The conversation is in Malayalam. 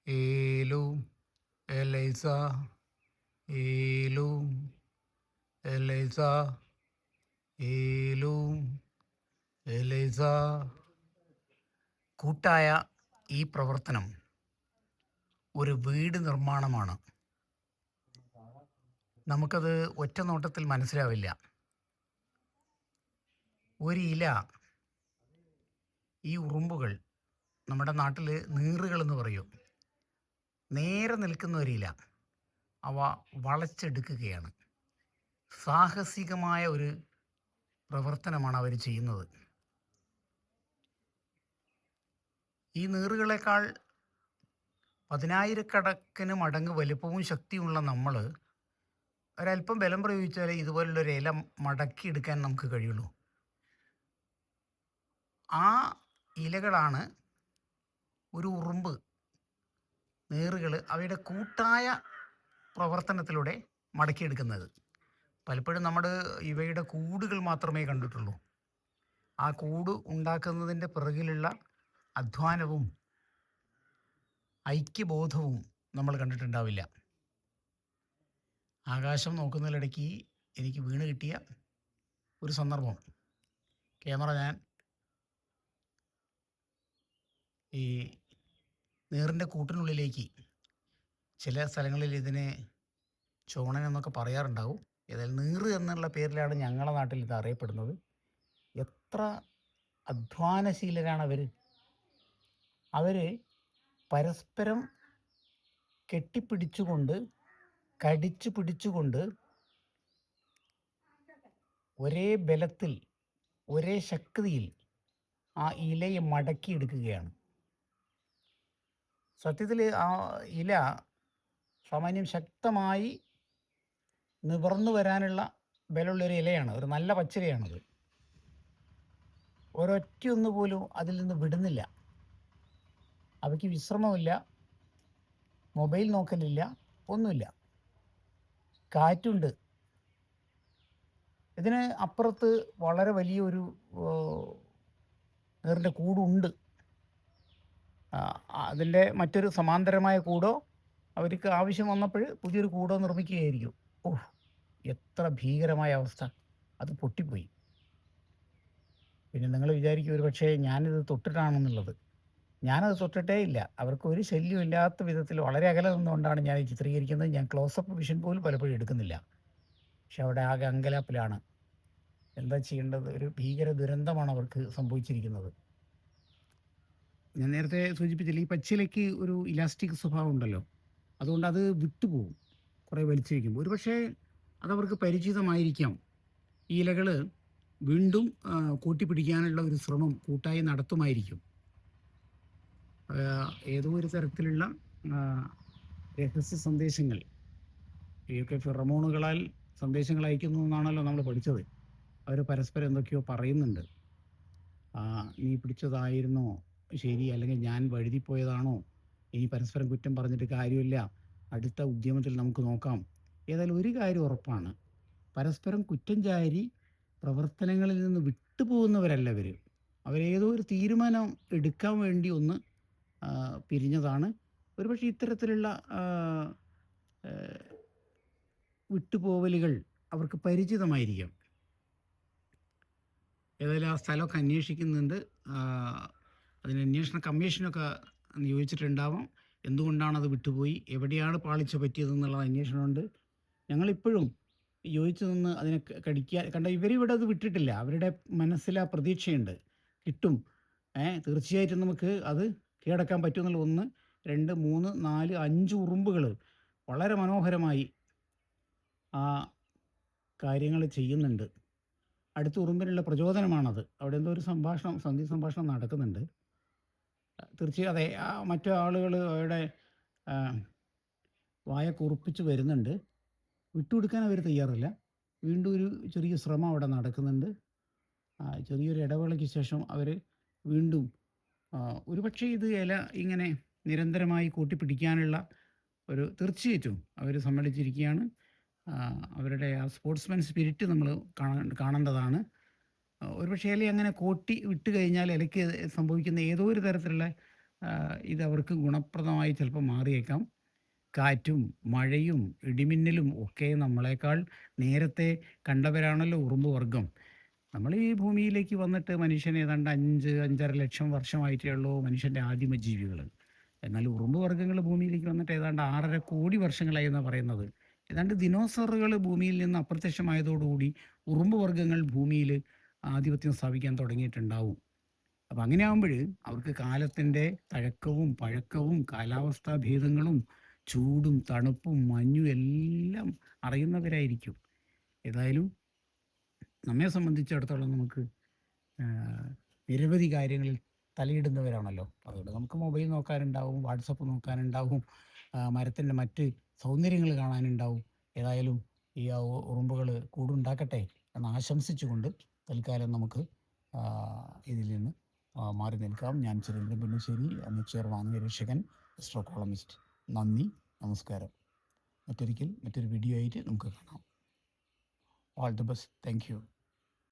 Hello, Eliza. Hello, Eliza. Hello, Eliza. കൂട്ടായ ഈ പ്രവർത്തനം ഒരു വീട് നിർമ്മാണമാണ്. നമുക്കത് ഒറ്റ നോട്ടത്തിൽ മനസ്സിലാവില്ല. ഒരു ഇല, ഈ ഉറുമ്പുകൾ, നമ്മുടെ നാട്ടിൽ നീറുകൾ എന്ന് പറയും, നേരെ നിൽക്കുന്ന ഒരു ഇല അവ വളച്ചെടുക്കുകയാണ്. സാഹസികമായ ഒരു പ്രവർത്തനമാണ് അവർ ചെയ്യുന്നത്. ഈ നീറുകളേക്കാൾ 10,000 മടങ്ങ് വലുപ്പവും ശക്തിയുമുള്ള നമ്മൾ ഒരല്പം ബലം പ്രയോഗിച്ചാൽ ഇതുപോലുള്ളൊരു ഇല മടക്കിയെടുക്കാൻ നമുക്ക് കഴിയുള്ളൂ. ആ ഇലകളാണ് ഒരു ഉറുമ്പ്, നീറുകൾ അവയുടെ കൂട്ടായ പ്രവർത്തനത്തിലൂടെ മടക്കിയെടുക്കുന്നത്. പലപ്പോഴും നമ്മൾ ഇവയുടെ കൂടുകൾ മാത്രമേ കണ്ടിട്ടുള്ളൂ. ആ കൂട് ഉണ്ടാക്കുന്നതിൻ്റെ പിറകിലുള്ള അധ്വാനവും ഐക്യബോധവും നമ്മൾ കണ്ടിട്ടുണ്ടാവില്ല. ആകാശം നോക്കുന്നതിനിടയ്ക്ക് എനിക്ക് വീണ് കിട്ടിയ ഒരു സന്ദർഭം. ക്യാമറ ഞാൻ ഈ നീറിൻ്റെ കൂട്ടിനുള്ളിലേക്ക്, ചില സ്ഥലങ്ങളിൽ ഇതിനെ ചോണൻ എന്നൊക്കെ പറയാറുണ്ടാവും, ഏതായാലും നീറ് എന്നുള്ള പേരിലാണ് ഞങ്ങളുടെ നാട്ടിൽ ഇത് അറിയപ്പെടുന്നത്. എത്ര അധ്വാനശീലരാണ് അവർ. അവർ പരസ്പരം കെട്ടിപ്പിടിച്ചുകൊണ്ട്, കടിച്ചു പിടിച്ചുകൊണ്ട്, ഒരേ ബലത്തിൽ, ഒരേ ശക്തിയിൽ ആ ഇലയെ മടക്കിയെടുക്കുകയാണ്. സത്യത്തിൽ ആ ഇല സാമാന്യം ശക്തമായി നിവർന്നു വരാനുള്ള ബലമുള്ളൊരു ഇലയാണ്, ഒരു നല്ല പച്ചിലയാണത്. ഒരൊറ്റയൊന്നു പോലും അതിൽ നിന്ന് വിടുന്നില്ല. അവയ്ക്ക് വിശ്രമമില്ല, മൊബൈൽ നോക്കലില്ല, ഒന്നുമില്ല. കാറ്റുണ്ട്. ഇതിന് അപ്പുറത്ത് വളരെ വലിയൊരു നീറിൻ്റെ കൂടുണ്ട്. അതിൻ്റെ മറ്റൊരു സമാന്തരമായ കൂടോ അവർക്ക് ആവശ്യം വന്നപ്പോൾ പുതിയൊരു കൂടോ നിർമ്മിക്കുകയായിരിക്കും. ഓഹ്, എത്ര ഭീകരമായ അവസ്ഥ! അത് പൊട്ടിപ്പോയി. പിന്നെ നിങ്ങൾ വിചാരിക്കും ഒരു പക്ഷേ ഞാനിത് തൊട്ടിട്ടാണെന്നുള്ളത്. ഞാനത് തൊട്ടിട്ടേ ഇല്ല. അവർക്ക് ഒരു ശല്യം ഇല്ലാത്ത വിധത്തിൽ വളരെ അകലെ നിന്നുകൊണ്ടാണ് ഞാൻ ഈ ചിത്രീകരിക്കുന്നത്. ഞാൻ ക്ലോസപ്പ് വിഷൻ പോലും പലപ്പോഴും എടുക്കുന്നില്ല. പക്ഷെ അവിടെ ആകെ അങ്കലാപ്പിലാണ്. എന്താ ചെയ്യേണ്ടത്? ഒരു ഭീകര ദുരന്തമാണ് അവർക്ക് സംഭവിച്ചിരിക്കുന്നത്. ഞാൻ നേരത്തെ സൂചിപ്പിച്ചില്ല, ഈ പച്ചിലയ്ക്ക് ഒരു ഇലാസ്റ്റിക് സ്വഭാവം ഉണ്ടല്ലോ. അതുകൊണ്ട് അത് വിട്ടുപോകും കുറേ വലിച്ചു വയ്ക്കുമ്പോൾ. ഒരു പക്ഷേ അതവർക്ക് പരിചിതമായിരിക്കാം. ഈ ഇലകൾ വീണ്ടും കൂട്ടിപ്പിടിക്കാനുള്ള ഒരു ശ്രമം കൂട്ടായി നടത്തുമായിരിക്കും. ഏതോ ഒരു തരത്തിലുള്ള രഹസ്യ സന്ദേശങ്ങൾ, ഇതൊക്കെ ഫിറമോണുകളാൽ സന്ദേശങ്ങൾ അയക്കുന്നു എന്നാണല്ലോ നമ്മൾ പഠിച്ചത്. അവർ പരസ്പരം എന്തൊക്കെയോ പറയുന്നുണ്ട്. നീ പിടിച്ചതായിരുന്നോ ശരി, അല്ലെങ്കിൽ ഞാൻ വഴുതിപ്പോയതാണോ, ഇനി പരസ്പരം കുറ്റം പറഞ്ഞിട്ട് കാര്യമില്ല, അടുത്ത ഉദ്യമത്തിൽ നമുക്ക് നോക്കാം. ഏതായാലും ഒരു കാര്യം ഉറപ്പാണ്, പരസ്പരം കുറ്റം ചാരി പ്രവർത്തനങ്ങളിൽ നിന്ന് വിട്ടുപോകുന്നവരല്ല ഇവർ. അവരേതോ ഒരു തീരുമാനം എടുക്കാൻ വേണ്ടി ഒന്ന് പിരിഞ്ഞതാണ്. ഒരുപക്ഷെ ഇത്തരത്തിലുള്ള വിട്ടുപോവലുകൾ അവർക്ക് പരിചിതമായിരിക്കാം. ഏതായാലും ആ സ്ഥലമൊക്കെ അന്വേഷിക്കുന്നുണ്ട്. അതിന് അന്വേഷണ കമ്മീഷനൊക്കെ നിയോഗിച്ചിട്ടുണ്ടാവാം. എന്തുകൊണ്ടാണത് വിട്ടുപോയി, എവിടെയാണ് പാളിച്ച പറ്റിയതെന്നുള്ള അന്വേഷണമുണ്ട്. ഞങ്ങളിപ്പോഴും യോജിച്ചു നിന്ന് അതിനെ കടിക്കാൻ കണ്ട ഇവരിവിടെ അത് വിട്ടിട്ടില്ല. അവരുടെ മനസ്സിൽ ആ പ്രതീക്ഷയുണ്ട്, കിട്ടും, തീർച്ചയായിട്ടും നമുക്ക് അത് കീഴടക്കാൻ പറ്റുമെന്നുള്ള 1, 2, 3, 4, 5 ഉറുമ്പുകൾ വളരെ മനോഹരമായി ആ കാര്യങ്ങൾ ചെയ്യുന്നുണ്ട്. അടുത്ത ഉറുമ്പിനുള്ള പ്രചോദനമാണത്. അവിടെ എന്തോ ഒരു സന്ധി സംഭാഷണം നടക്കുന്നുണ്ട്. തീർച്ചയായും അതെ, മറ്റു ആളുകൾ അവരുടെ വായ കുറിപ്പിച്ച് വരുന്നുണ്ട്. വിട്ടുകൊടുക്കാൻ അവർ തയ്യാറില്ല. വീണ്ടും ഒരു ചെറിയ ശ്രമം അവിടെ നടക്കുന്നുണ്ട്. ചെറിയൊരു ഇടവേളയ്ക്ക് ശേഷം അവർ വീണ്ടും ഒരുപക്ഷെ ഇത് ഇല ഇങ്ങനെ നിരന്തരമായി കൂട്ടിപ്പിടിക്കാനുള്ള ഒരു തീർച്ചയായിട്ടും അവർ സമ്മതിച്ചിരിക്കുകയാണ്. അവരുടെ ആ സ്പോർട്സ്മാൻ സ്പിരിറ്റ് നമ്മൾ കാണേണ്ടതാണ്. ഒരുപക്ഷെ ഇല അങ്ങനെ കോട്ടി വിട്ട് കഴിഞ്ഞാൽ ഇലയ്ക്ക് സംഭവിക്കുന്ന ഏതോ ഒരു തരത്തിലുള്ള ഇത് അവർക്ക് ഗുണപ്രദമായി ചിലപ്പോൾ മാറിയേക്കാം. കാറ്റും മഴയും ഇടിമിന്നലും ഒക്കെ നമ്മളെക്കാൾ നേരത്തെ കണ്ടവരാണല്ലോ ഉറുമ്പ് വർഗ്ഗം. നമ്മൾ ഈ ഭൂമിയിലേക്ക് വന്നിട്ട് മനുഷ്യൻ ഏതാണ്ട് 5-5.5 ലക്ഷം വർഷമായിട്ടേ ഉള്ളൂ മനുഷ്യൻ്റെ ആദിമ ജീവികൾ. എന്നാൽ ഉറുമ്പ് വർഗ്ഗങ്ങൾ ഭൂമിയിലേക്ക് വന്നിട്ട് ഏതാണ്ട് 6.5 കോടി വർഷങ്ങളായി എന്നാണ് പറയുന്നത്. ഏതാണ്ട് ദിനോസറുകൾ ഭൂമിയിൽ നിന്ന് അപ്രത്യക്ഷമായതോടുകൂടി ഉറുമ്പ് വർഗ്ഗങ്ങൾ ഭൂമിയിൽ ആധിപത്യം സ്ഥാപിക്കാൻ തുടങ്ങിയിട്ടുണ്ടാവും. അപ്പം അങ്ങനെയാകുമ്പോൾ അവർക്ക് കാലത്തിൻ്റെ തഴക്കവും പഴക്കവും കാലാവസ്ഥാ ഭേദങ്ങളും ചൂടും തണുപ്പും മഞ്ഞും എല്ലാം അറിയുന്നവരായിരിക്കും. ഏതായാലും നമ്മെ സംബന്ധിച്ചിടത്തോളം നമുക്ക് നിരവധി കാര്യങ്ങളിൽ തലയിടുന്നവരാണല്ലോ. അതുകൊണ്ട് നമുക്ക് മൊബൈൽ നോക്കാനുണ്ടാവും, വാട്സപ്പ് നോക്കാനുണ്ടാവും, മരത്തിൻ്റെ മറ്റ് സൗന്ദര്യങ്ങൾ കാണാനുണ്ടാവും. ഏതായാലും ഈ ഉറുമ്പുകൾ കൂടുണ്ടാക്കട്ടെ എന്ന് ആശംസിച്ചുകൊണ്ട് തൽക്കാലം നമുക്ക് ഇതിൽ നിന്ന് മാറി നിൽക്കാം. ഞാൻ സുരേന്ദ്രൻ പുന്നശ്ശേരി, അമേച്വർ വാനനിരീക്ഷകൻ, ആസ്ട്രോകോളമിസ്റ്റ്. നന്ദി, നമസ്കാരം. മറ്റൊരു വീഡിയോ ആയിട്ട് നമുക്ക് കാണാം. All the best. Thank you.